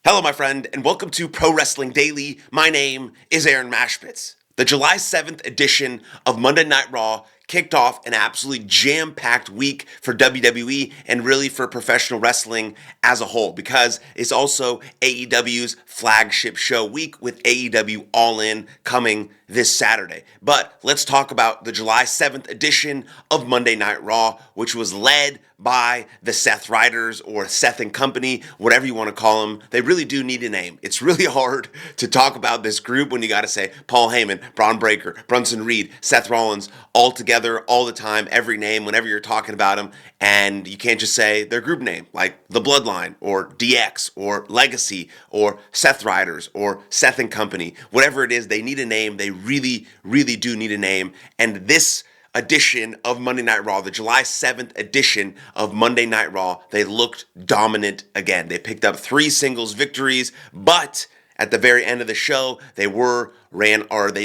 Hello, my friend, and welcome to Pro Wrestling Daily. My name is Aaron Machbitz. The July 7th edition of Monday Night Raw kicked off an absolutely jam-packed week for WWE and really for professional wrestling as a whole, because it's also AEW's flagship show week with AEW All In coming this Saturday. But let's talk about the July 7th edition of Monday Night Raw, which was led by the Seth Riders, or Seth and Company, whatever you want to call them. They really do need a name. It's really hard to talk about this group when you got to say Paul Heyman, Braun Breaker, Bronson Reed, Seth Rollins, all together, all the time, every name, whenever you're talking about them. And you can't just say their group name, like The Bloodline, or DX, or Legacy, or Seth Riders, or Seth and Company. Whatever it is, they need a name. They really, really do need a name. And this edition of Monday Night Raw, the July 7th edition of Monday Night Raw, they looked dominant again. They picked up 3 singles victories, but at the very end of the show, they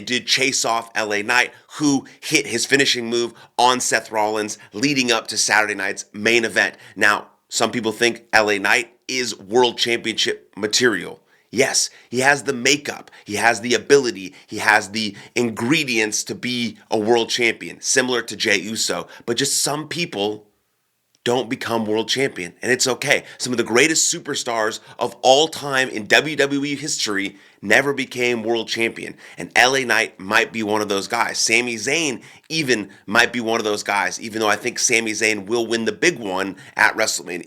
did chase off LA Knight, who hit his finishing move on Seth Rollins, leading up to Saturday night's main event. Now, some people think LA Knight is World Championship material. Yes, he has the makeup, he has the ability, he has the ingredients to be a world champion, similar to Jey Uso. But just some people don't become world champion, and it's okay. Some of the greatest superstars of all time in WWE history never became world champion, and LA Knight might be one of those guys. Sami Zayn even might be one of those guys, even though I think Sami Zayn will win the big one at WrestleMania,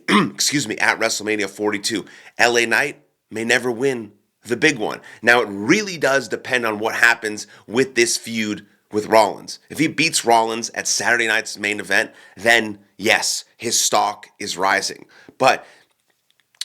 at WrestleMania 42. LA Knight may never win the big one. Now, it really does depend on what happens with this feud with Rollins. If he beats Rollins at Saturday night's main event, then yes, his stock is rising. But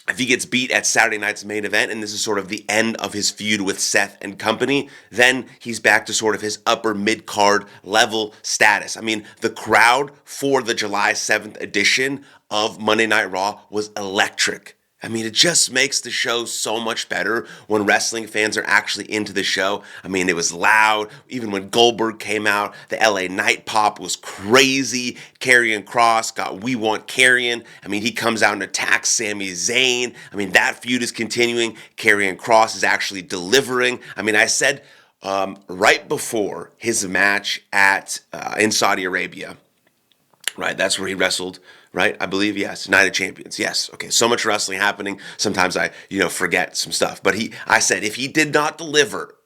if he gets beat at Saturday night's main event, and this is sort of the end of his feud with Seth and Company, then he's back to sort of his upper mid-card level status. I mean, the crowd for the July 7th edition of Monday Night Raw was electric. I mean, it just makes the show so much better when wrestling fans are actually into the show. I mean, it was loud. Even when Goldberg came out, the LA Knight pop was crazy. Karrion Kross got We Want Karrion. I mean, he comes out and attacks Sami Zayn. I mean, that feud is continuing. Karrion Kross is actually delivering. I mean, I said right before his match in Saudi Arabia, right, that's where he wrestled, right? I believe, yes. Night of Champions, yes. Okay, so much wrestling happening. Sometimes I, forget some stuff. But I said if he did not deliver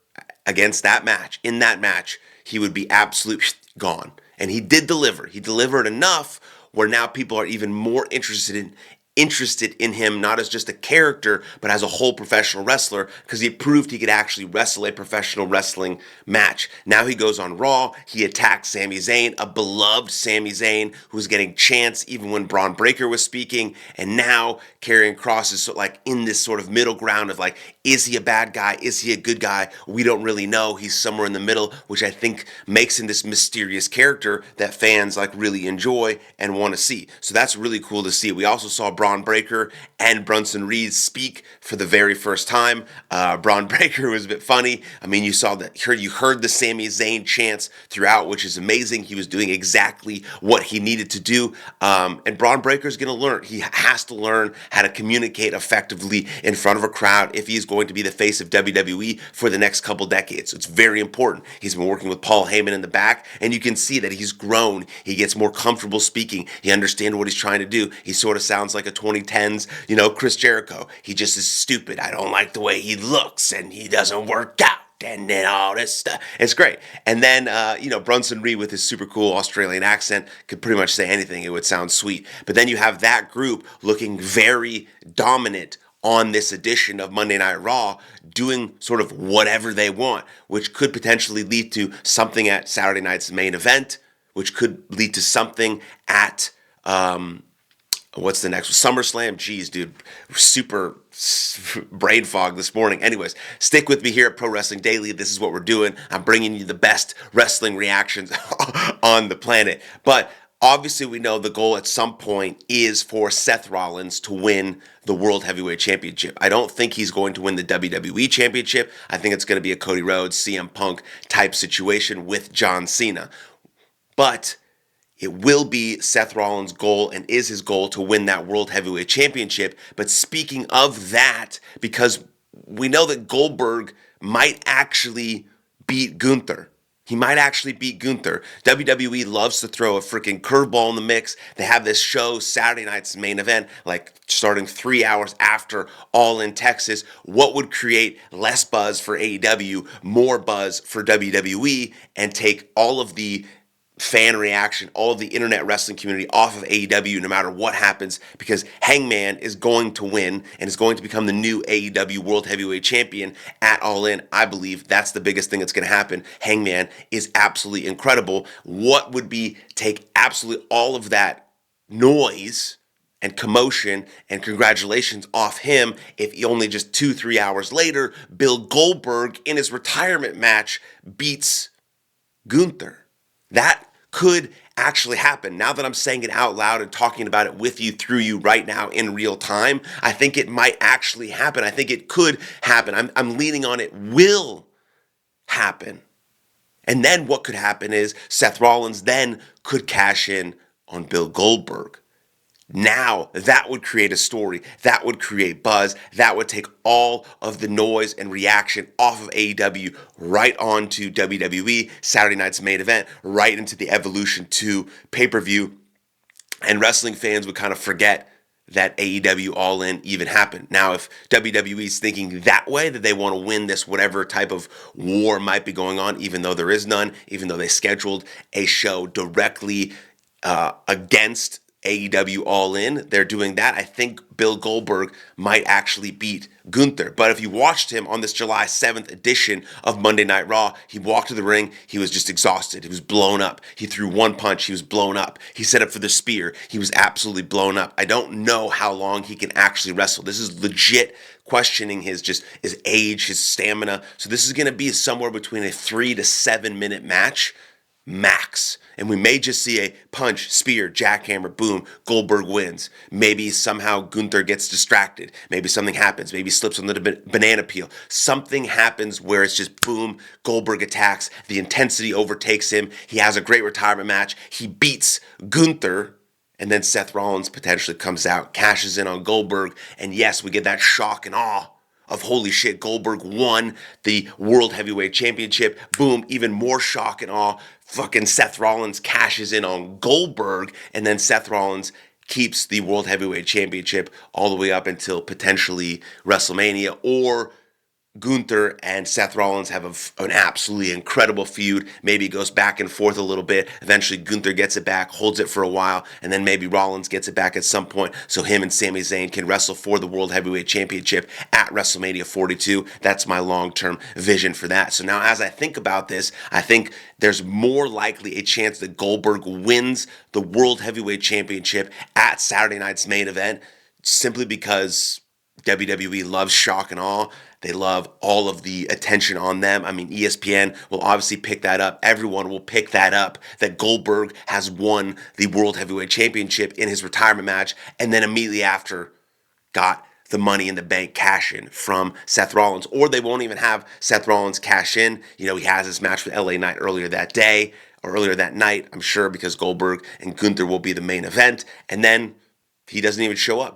against that match, in that match, he would be absolutely gone. And he did deliver. He delivered enough where now people are even more interested in him, not as just a character, but as a whole professional wrestler, because he proved he could actually wrestle a professional wrestling match. Now he goes on Raw, he attacks Sami Zayn, a beloved Sami Zayn, who's getting chants even when Braun Breaker was speaking, and now Karrion Kross is in this sort of middle ground of is he a bad guy, is he a good guy? We don't really know. He's somewhere in the middle, which I think makes him this mysterious character that fans really enjoy and want to see. So that's really cool to see. We also saw Braun Breaker and Bronson Reed speak for the very first time. Braun Breaker was a bit funny. I mean, you heard the Sami Zayn chants throughout, which is amazing. He was doing exactly what he needed to do. And Braun Breaker's going to learn. He has to learn how to communicate effectively in front of a crowd if he's going to be the face of WWE for the next couple decades. So it's very important. He's been working with Paul Heyman in the back, and you can see that he's grown. He gets more comfortable speaking. He understands what he's trying to do. He sort of sounds like a 2010s, Chris Jericho. He just is stupid. I don't like the way he looks, and he doesn't work out. And then all this stuff. It's great. And then, Bronson Reed with his super cool Australian accent could pretty much say anything. It would sound sweet. But then you have that group looking very dominant on this edition of Monday Night Raw, doing sort of whatever they want, which could potentially lead to something at Saturday night's main event, which could lead to something at, what's the next one? SummerSlam? Jeez, dude. Super brain fog this morning. Anyways, stick with me here at Pro Wrestling Daily. This is what we're doing. I'm bringing you the best wrestling reactions on the planet. But obviously, we know the goal at some point is for Seth Rollins to win the World Heavyweight Championship. I don't think he's going to win the WWE Championship. I think it's going to be a Cody Rhodes, CM Punk type situation with John Cena. But It will be Seth Rollins' goal and is his goal to win that World Heavyweight Championship. But speaking of that, because we know that Goldberg might actually beat Gunther. He might actually beat Gunther. WWE loves to throw a freaking curveball in the mix. They have this show, Saturday night's main event, like starting 3 hours after All in Texas. What would create less buzz for AEW, more buzz for WWE, and take all of the fan reaction, all of the internet wrestling community off of AEW no matter what happens, because Hangman is going to win and is going to become the new AEW World Heavyweight Champion at All In. I believe that's the biggest thing that's going to happen. Hangman is absolutely incredible. What would be take absolutely all of that noise and commotion and congratulations off him if only just 2-3 hours later, Bill Goldberg in his retirement match beats Gunther? That could actually happen. Now that I'm saying it out loud and talking about it with you, through you right now in real time, I think it might actually happen. I think it could happen. I'm leaning on it will happen. And then what could happen is Seth Rollins then could cash in on Bill Goldberg. Now, that would create a story. That would create buzz. That would take all of the noise and reaction off of AEW right onto WWE, Saturday night's main event, right into the Evolution 2 pay-per-view. And wrestling fans would kind of forget that AEW All In even happened. Now, if WWE is thinking that way, that they want to win this whatever type of war might be going on, even though there is none, even though they scheduled a show directly against AEW All In, they're doing that. I think Bill Goldberg might actually beat Gunther. But if you watched him on this July 7th edition of Monday Night Raw, he walked to the ring, he was just exhausted. He was blown up. He threw one punch, he was blown up. He set up for the spear, he was absolutely blown up. I don't know how long he can actually wrestle. This is legit questioning his age, his stamina. So this is going to be somewhere between a 3 to 7 minute match max. And we may just see a punch, spear, jackhammer, boom, Goldberg wins. Maybe somehow Gunther gets distracted. Maybe something happens. Maybe he slips on the banana peel. Something happens where it's just boom, Goldberg attacks. The intensity overtakes him. He has a great retirement match. He beats Gunther. And then Seth Rollins potentially comes out, cashes in on Goldberg. And yes, we get that shock and awe of holy shit, Goldberg won the World Heavyweight Championship. Boom, even more shock and awe. Fucking Seth Rollins cashes in on Goldberg, and then Seth Rollins keeps the World Heavyweight Championship all the way up until potentially WrestleMania, or Gunther and Seth Rollins have an absolutely incredible feud. Maybe it goes back and forth a little bit. Eventually, Gunther gets it back, holds it for a while, and then maybe Rollins gets it back at some point so him and Sami Zayn can wrestle for the World Heavyweight Championship at WrestleMania 42. That's my long-term vision for that. So now as I think about this, I think there's more likely a chance that Goldberg wins the World Heavyweight Championship at Saturday night's main event, simply because WWE loves shock and awe. They love all of the attention on them. I mean, ESPN will obviously pick that up. Everyone will pick that up, that Goldberg has won the World Heavyweight Championship in his retirement match, and then immediately after got the Money in the Bank cash in from Seth Rollins. Or they won't even have Seth Rollins cash in. You know, he has his match with LA Knight earlier that day, or earlier that night, I'm sure, because Goldberg and Gunther will be the main event. And then he doesn't even show up.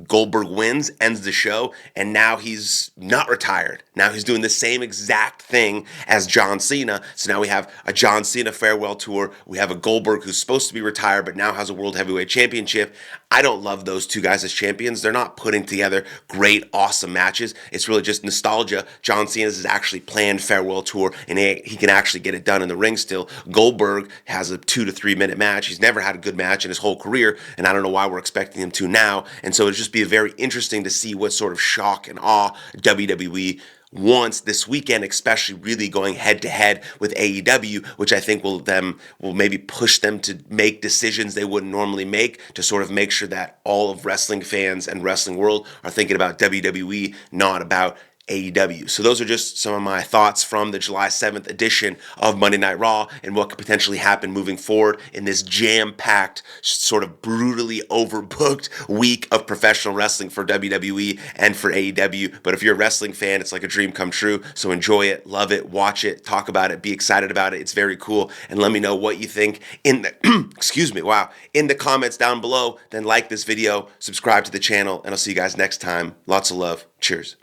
Goldberg wins, ends the show, and now he's not retired. Now he's doing the same exact thing as John Cena. So now we have a John Cena farewell tour. We have a Goldberg who's supposed to be retired but now has a World Heavyweight Championship. I don't love those two guys as champions. They're not putting together great, awesome matches. It's really just nostalgia. John Cena's actually planned farewell tour, and he can actually get it done in the ring still. Goldberg has a 2 to 3 minute match. He's never had a good match in his whole career, and I don't know why we're expecting him to now. And so it'll just be very interesting to see what sort of shock and awe WWE wants this weekend, especially really going head to head with AEW, which I think will maybe push them to make decisions they wouldn't normally make, to sort of make sure that all of wrestling fans and wrestling world are thinking about WWE, not about AEW. So those are just some of my thoughts from the July 7th edition of Monday Night Raw and what could potentially happen moving forward in this jam-packed, sort of brutally overbooked week of professional wrestling for WWE and for AEW. But if you're a wrestling fan, it's like a dream come true. So enjoy it, love it, watch it, talk about it, be excited about it. It's very cool. And let me know what you think in the in the comments down below. Then like this video, subscribe to the channel, and I'll see you guys next time. Lots of love. Cheers.